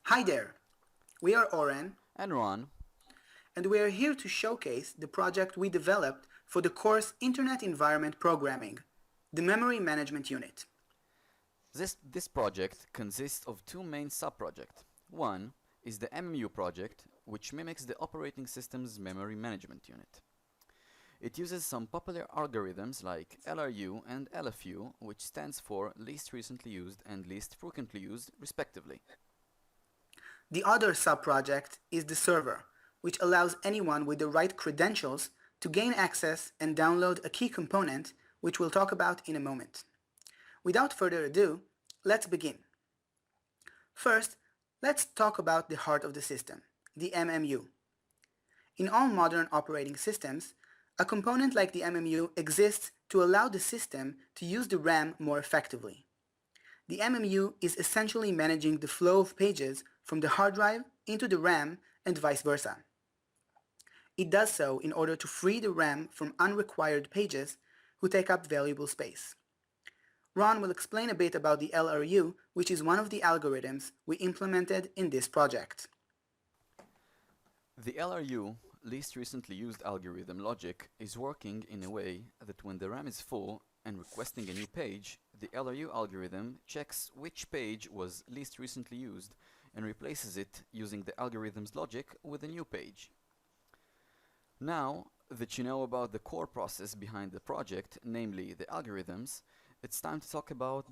Hi there, we are Oren, And Ron, and we are here to showcase the project we developed for the course Internet Environment Programming, the Memory Management Unit. this project consists of two main sub-projects. One is the MMU project, which mimics the operating system's memory management unit. It uses some popular algorithms like LRU and LFU, which stands for least recently used and least frequently used, respectively. The other sub-project is the server, which allows anyone with the right credentials to gain access and download a key component, which we'll talk about in a moment. Without further ado, let's begin. First, let's talk about the heart of the system, the MMU. In all modern operating systems, a component like the MMU exists to allow the system to use the RAM more effectively. The MMU is essentially managing the flow of pages from the hard drive into the RAM and vice versa. It does so in order to free the RAM from unrequired pages who take up valuable space. Ron will explain a bit about the LRU, which is one of the algorithms we implemented in this project. The LRU, least recently used algorithm logic, is working in a way that when the RAM is full and requesting a new page, the LRU algorithm checks which page was least recently used and replaces it using the algorithm's logic with a new page. Now that you know about the core process behind the project, namely the algorithms, it's time to talk about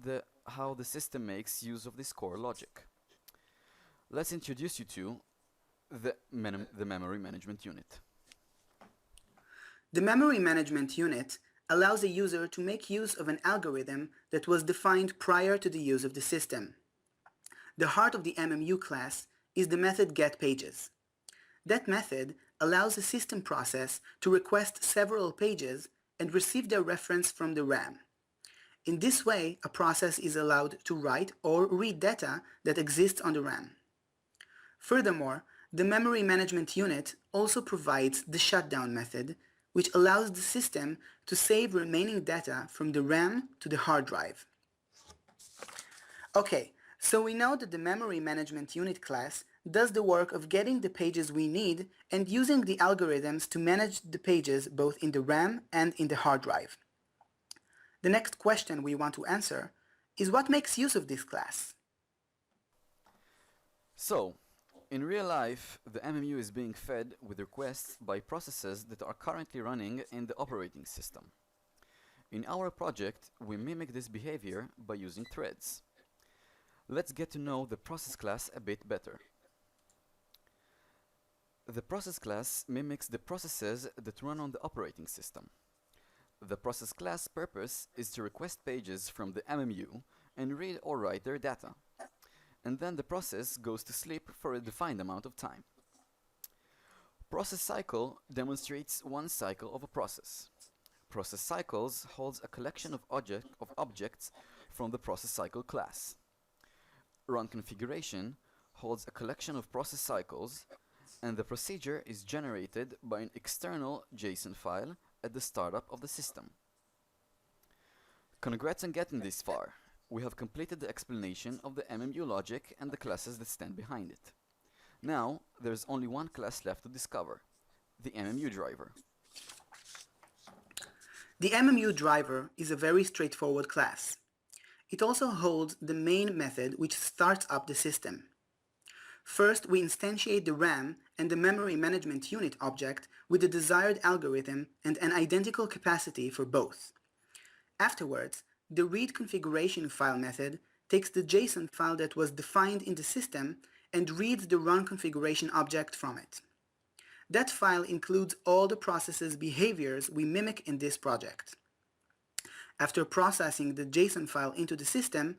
how the system makes use of this core logic. Let's introduce you to the memory management unit. The memory management unit allows a user to make use of an algorithm that was defined prior to the use of the system. The heart of the MMU class is the method getPages. That method allows a system process to request several pages and receive their reference from the RAM. In this way, a process is allowed to write or read data that exists on the RAM. Furthermore, the memory management unit also provides the shutdown method, which allows the system to save remaining data from the RAM to the hard drive. Okay, so we know that the memory management unit class does the work of getting the pages we need and using the algorithms to manage the pages both in the RAM and in the hard drive. The next question we want to answer is what makes use of this class? So, in real life, the MMU is being fed with requests by processes that are currently running in the operating system. In our project, we mimic this behavior by using threads. Let's get to know the process class a bit better. The process class mimics the processes that run on the operating system. The process class purpose is to request pages from the MMU and read or write their data. And then the process goes to sleep for a defined amount of time. Process cycle demonstrates one cycle of a process. Process cycles holds a collection of objects from the process cycle class. Run configuration holds a collection of process cycles, and the procedure is generated by an external JSON file at the startup of the system. Congrats on getting this far. We have completed the explanation of the MMU logic and the classes that stand behind it. Now, there is only one class left to discover, the MMU driver. The MMU driver is a very straightforward class. It also holds the main method which starts up the system. First, we instantiate the RAM and the memory management unit object with the desired algorithm and an identical capacity for both. Afterwards, the read configuration file method takes the JSON file that was defined in the system and reads the run configuration object from it. That file includes all the processes' behaviors we mimic in this project. After processing the JSON file into the system,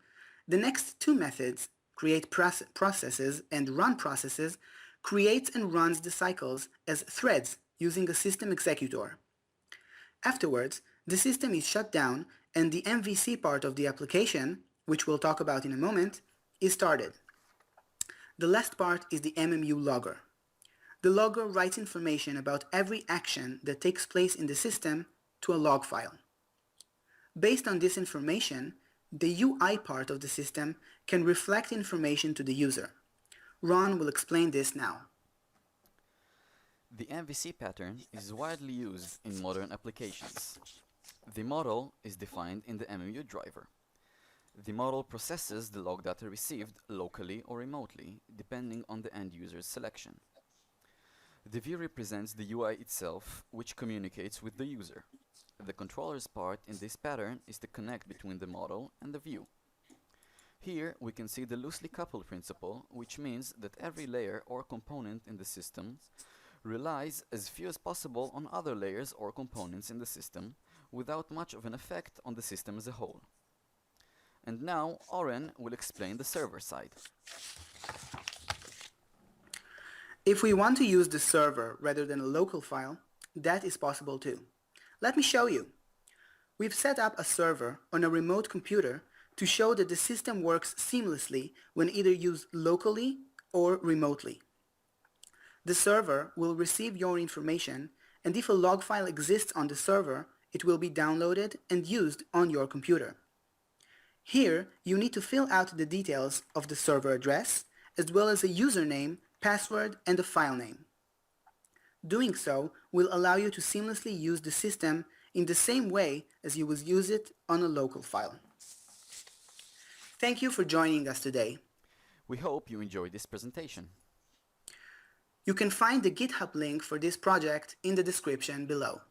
the next two methods, create processes and run processes, creates and runs the cycles as threads using a system executor. Afterwards, the system is shut down and the MVC part of the application, which we'll talk about in a moment, is started. The last part is the MMU logger. The logger writes information about every action that takes place in the system to a log file. Based on this information, the UI part of the system can reflect information to the user. Ron will explain this now. The MVC pattern is widely used in modern applications. The model is defined in the MMU driver. The model processes the log data received locally or remotely, depending on the end user's selection. The view represents the UI itself, which communicates with the user. The controller's part in this pattern is to connect between the model and the view. Here we can see the loosely coupled principle, which means that every layer or component in the system relies as few as possible on other layers or components in the system, without much of an effect on the system as a whole. And now Oren will explain the server side. If we want to use the server rather than a local file, that is possible too. Let me show you. We've set up a server on a remote computer to show that the system works seamlessly when either used locally or remotely. The server will receive your information, and if a log file exists on the server, it will be downloaded and used on your computer. Here, you need to fill out the details of the server address, as well as a username, password, and a file name. Doing so will allow you to seamlessly use the system in the same way as you would use it on a local file. Thank you for joining us today. We hope you enjoyed this presentation. You can find the GitHub link for this project in the description below.